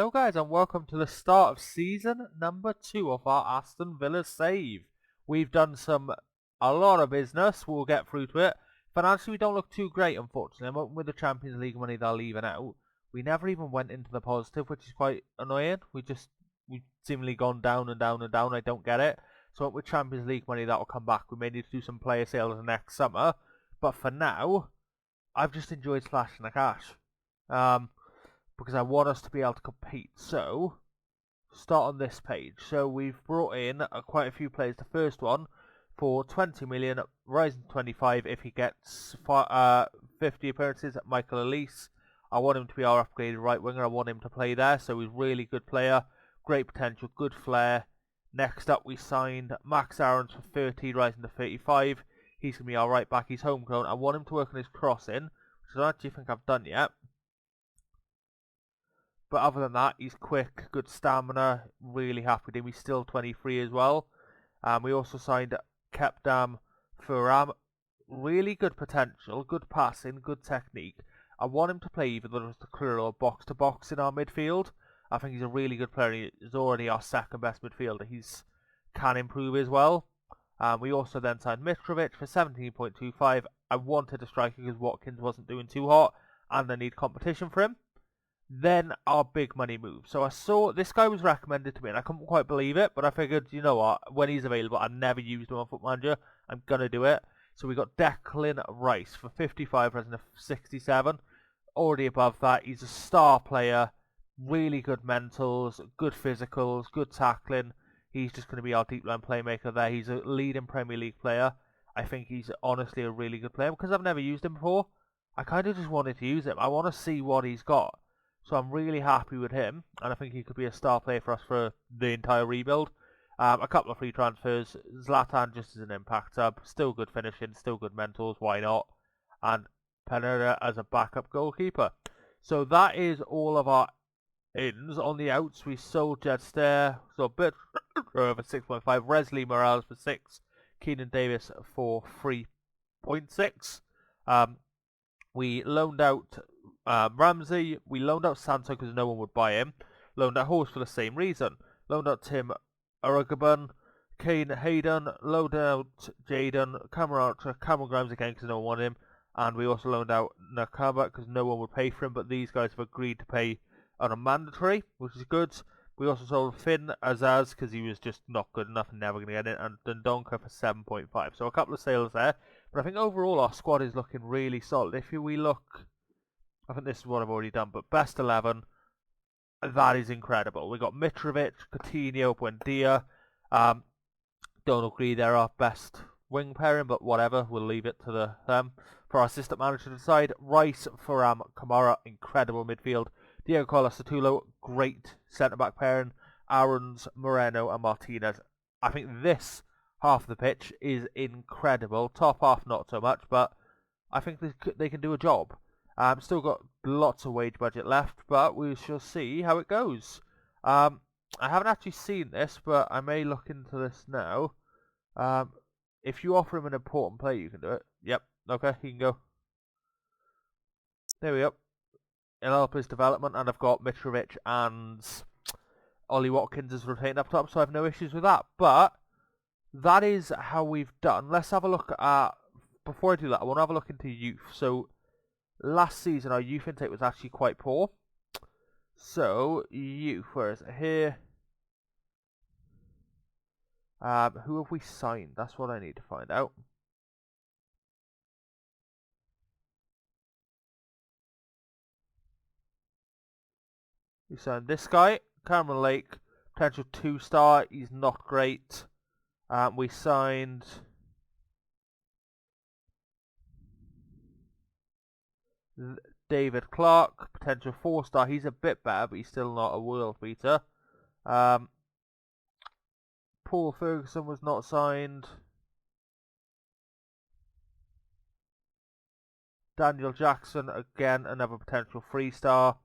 Hello guys and welcome to the start of season number 2 of our Aston Villa save. We've done a lot of business, we'll get through to it. Financially we don't look too great unfortunately, with the Champions League money they're leaving out. We never even went into the positive, which is quite annoying. We've seemingly gone down and down and down, I don't get it. So with Champions League money that will come back. We may need to do some player sales next summer, but for now, I've just enjoyed slashing the cash. Because I want us to be able to compete. So, start on this page. So we've brought in quite a few players. The first one for 20 million, rising to 25 if he gets 50 appearances. Michael Elise. I want him to be our upgraded right winger. I want him to play there. So he's a really good player. Great potential, good flair. Next up we signed Max Aarons for 30, rising to 35. He's going to be our right back. He's homegrown. I want him to work on his crossing, which I don't actually think I've done yet. But other than that, he's quick, good stamina, really happy with him. He's still 23 as well. We also signed Kepdam Furam. Really good potential, good passing, good technique. I want him to play either the clear or box-to-box in our midfield. I think he's a really good player. He's already our second best midfielder. He can improve as well. We also then signed Mitrovic for 17.25. I wanted a striker because Watkins wasn't doing too hot and I need competition for him. Then our big money move. So I saw this guy was recommended to me and I couldn't quite believe it, but I figured, you know what, when he's available, I've never used him on Foot Manager, I'm going to do it. So we got Declan Rice for 55 rather than 67. Already above that, he's a star player, really good mentals, good physicals, good tackling. He's just going to be our deep line playmaker there. He's a leading Premier League player. I think he's honestly a really good player because I've never used him before. I kind of just wanted to use him. I want to see what he's got. So I'm really happy with him, and I think he could be a star player for us for the entire rebuild. A couple of free transfers. Zlatan just as an impact sub. Still good finishing, still good mentals, why not? And Pereira as a backup goalkeeper. So that is all of our ins. On the outs, we sold Jed Stair, so a bit over 6.5. Wesley Morales for 6. Keenan Davis for 3.6. We loaned out Ramsey. We loaned out Santo because no one would buy him. Loaned out Horse for the same reason. Loaned out Tim Arugabun, Kane Hayden. Loaned out Jaden, Cameron Grimes again because no one wanted him. And we also loaned out Nakaba because no one would pay for him. But these guys have agreed to pay on a mandatory, which is good. We also sold Finn Azaz because he was just not good enough and never going to get it. And Dundonka for 7.5. So a couple of sales there. But I think overall our squad is looking really solid. If we look, I think this is what I've already done, but best 11, that is incredible. We've got Mitrovic, Coutinho, Buendia. Don't agree they're our best wing pairing, but whatever, we'll leave it to them. For our assistant manager to decide, Rice, Furam, Kamara, incredible midfield. Diego Carlos Satulo, great centre-back pairing. Aarons, Moreno and Martinez. I think this half of the pitch is incredible. Top half not so much, but I think they can do a job. Still got lots of wage budget left, but we shall see how it goes. I haven't actually seen this, but I may look into this now. If you offer him an important play, you can do it. Yep, okay, he can go. There we go. It'll help his development, and I've got Mitrovic and Ollie Watkins as retained up top, so I have no issues with that. But that is how we've done. Let's have a look at, before I do that, I want to have a look into youth. So, last season our youth intake was actually quite poor. So, youth, where is it? Here. Who have we signed? That's what I need to find out. We signed this guy, Cameron Lake, potential 2-star. He's not great. We signed David Clark, potential 4-star. He's a bit better, but he's still not a world beater. Paul Ferguson was not signed. Daniel Jackson, again, another potential 3-star.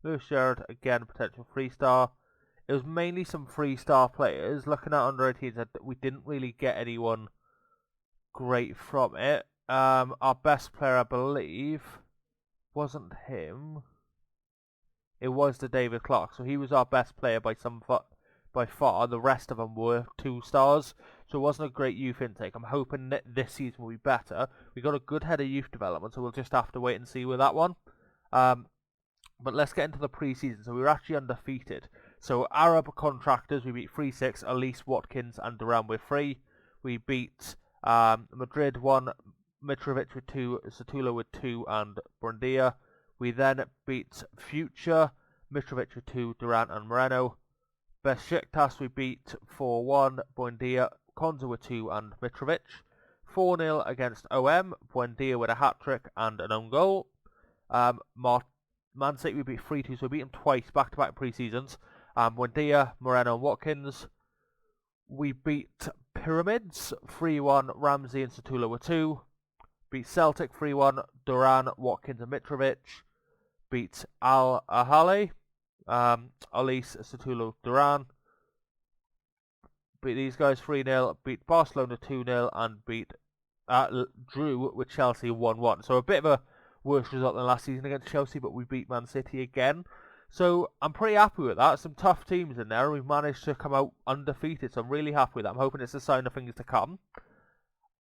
Lewis Sherrod, again, potential 3-star. It was mainly some 3-star players. Looking at under 18s, we didn't really get anyone great from it. Our best player, I believe, wasn't him. It was the David Clark. So he was our best player by far. The rest of them were 2 stars. So it wasn't a great youth intake. I'm hoping that this season will be better. We got a good head of youth development, so we'll just have to wait and see with that one. But let's get into the pre-season. So we were actually undefeated. So Arab contractors, we beat 3-6. Elise, Watkins, and Duran with 3. We beat Madrid 1, Mitrovic with 2, Satula with 2, and Buendia. We then beat Future, Mitrovic with 2, Duran and Moreno. Besiktas we beat 4-1, Buendia, Konza with 2, and Mitrovic. 4-0 against OM, Buendia with a hat-trick and an own goal. Man City we beat 3-2, so we beat them twice, back-to-back pre-seasons. Buendia, Moreno and Watkins. We beat Pyramids 3-1, Ramsey and Satula with 2. Beat Celtic 3-1, Duran, Watkins and Mitrovic. Beat Al Ahly, Elise, Satula, Duran. Beat these guys 3-0. Beat Barcelona 2-0 and beat drew with Chelsea 1-1. So a bit of a worse result than last season against Chelsea, but we beat Man City again. So I'm pretty happy with that. Some tough teams in there, and we've managed to come out undefeated. So I'm really happy with that. I'm hoping it's a sign of things to come.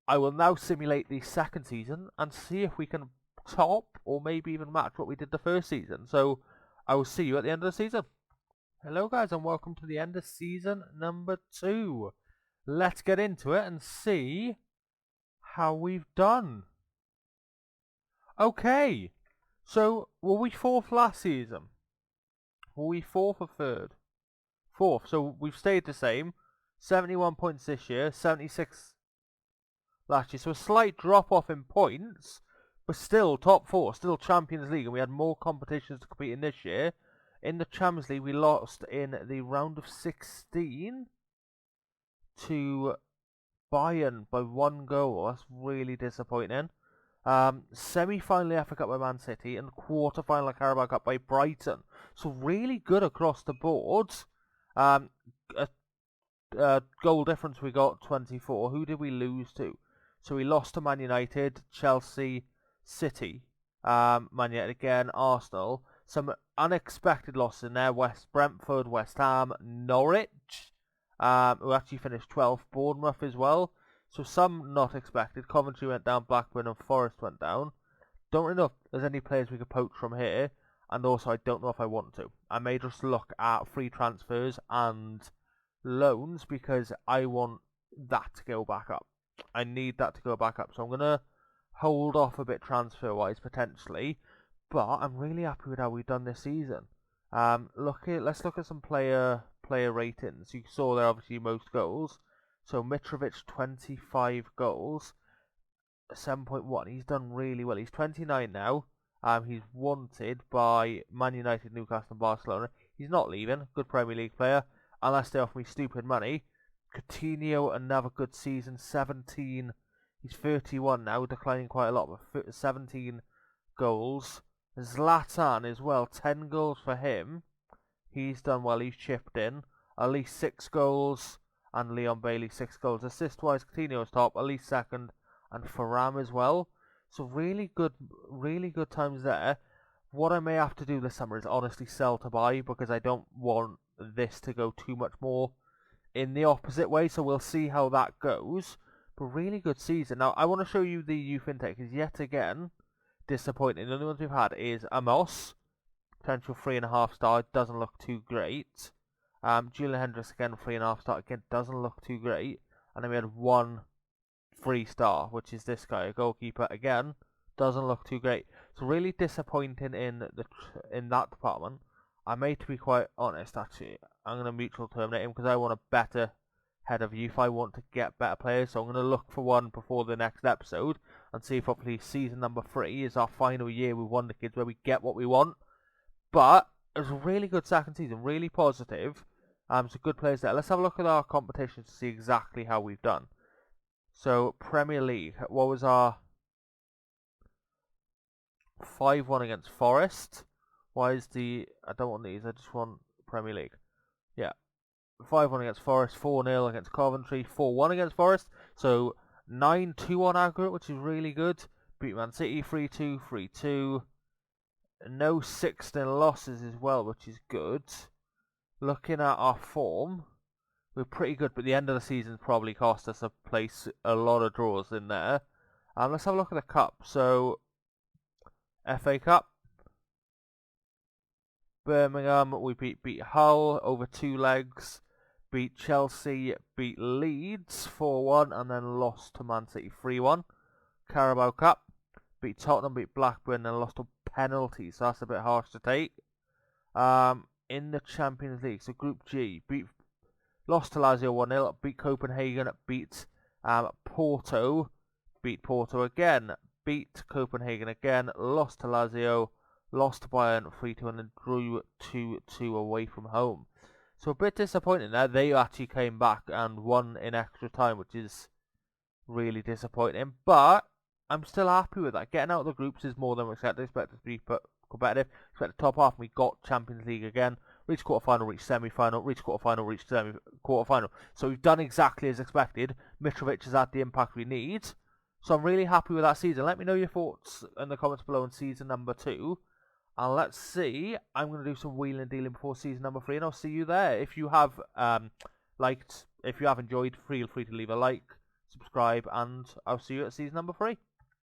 I will now simulate the second season and see if we can top or maybe even match what we did the first season. So I will see you at the end of the season. Hello guys, and welcome to the end of season number 2. Let's get into it and see how we've done. Okay, so were we 4th last season? Were we 4th or 3rd? 4th, so we've stayed the same. 71 points this year, 76 last year. So a slight drop off in points, but still top 4, still Champions League, and we had more competitions to compete in this year. In the Champions League, we lost in the round of 16 to Bayern by 1 goal. That's really disappointing. Semi-final FA Cup by Man City and quarter-final Carabao Cup by Brighton. So really good across the board. Goal difference we got 24. Who did we lose to? So we lost to Man United, Chelsea, City, Man United again, Arsenal. Some unexpected losses in there. Brentford, West Ham, Norwich, who actually finished 12th. Bournemouth as well. So some not expected. Coventry went down, Blackburn and Forest went down. Don't really know if there's any players we could poach from here. And also I don't know if I want to. I may just look at free transfers and loans because I want that to go back up. I need that to go back up. So I'm going to hold off a bit transfer-wise potentially. But I'm really happy with how we've done this season. Let's look at some player ratings. You saw there obviously most goals. So Mitrovic 25 goals, 7.1. He's done really well. He's 29 now. He's wanted by Man United, Newcastle, and Barcelona. He's not leaving. Good Premier League player, unless they offer me stupid money. Coutinho, another good season. 17. He's 31 now, declining quite a lot, but 17 goals. Zlatan as well, 10 goals for him. He's done well, he's chipped in. At least 6 goals, and Leon Bailey 6 goals. Assist-wise, Coutinho is top, at least second, and Thuram as well. So really good times there. What I may have to do this summer is honestly sell to buy, because I don't want this to go too much more in the opposite way, so we'll see how that goes. But really good season. Now, I want to show you the youth intake, because yet again, disappointing. The only ones we've had is Amos, potential 3.5 star, doesn't look too great. Julian Hendricks again, 3.5 star, again doesn't look too great. And then we had 1 3-star, which is this guy, a goalkeeper, again doesn't look too great. So really disappointing in that department. I may, to be quite honest, actually, I'm going to mutual terminate him because I want a better head of youth. I want to get better players, so I'm going to look for one before the next episode and see if hopefully season number 3 is our final year with Wonder Kids where we get what we want. But it was a really good second season, really positive. Some good players there. Let's have a look at our competition to see exactly how we've done. So Premier League, what was our 5-1 against Forest? Why is I don't want these, I just want Premier League. Yeah. 5-1 against Forest, 4-0 against Coventry, 4-1 against Forest. So 9-2 on aggregate, which is really good. Beat Man City 3-2, 3-2. No 6-0 losses as well, which is good. Looking at our form, we're pretty good, but the end of the season probably cost us a place, a lot of draws in there. Let's have a look at the cup. So, FA Cup, Birmingham, we beat Hull over 2 legs, beat Chelsea, beat Leeds 4-1, and then lost to Man City 3-1. Carabao Cup, beat Tottenham, beat Blackburn, and lost to penalties, so that's a bit harsh to take. In the Champions League, so Group G, lost to Lazio 1-0, beat Copenhagen, beat Porto, beat Porto again, beat Copenhagen again, lost to Lazio, lost to Bayern 3-2, and then drew 2-2 away from home. So a bit disappointing there. They actually came back and won in extra time, which is really disappointing. But I'm still happy with that. Getting out of the groups is more than we expected. Expect us to be competitive. Expect the top half, and we got Champions League again. Reach quarter-final, reach semi-final, reach quarter-final, reach quarter-final. So we've done exactly as expected. Mitrovic has had the impact we need. So I'm really happy with that season. Let me know your thoughts in the comments below on season number 2. And let's see. I'm going to do some wheeling and dealing before season number 3, and I'll see you there. If you have if you have enjoyed, feel free to leave a like, subscribe, and I'll see you at season number 3.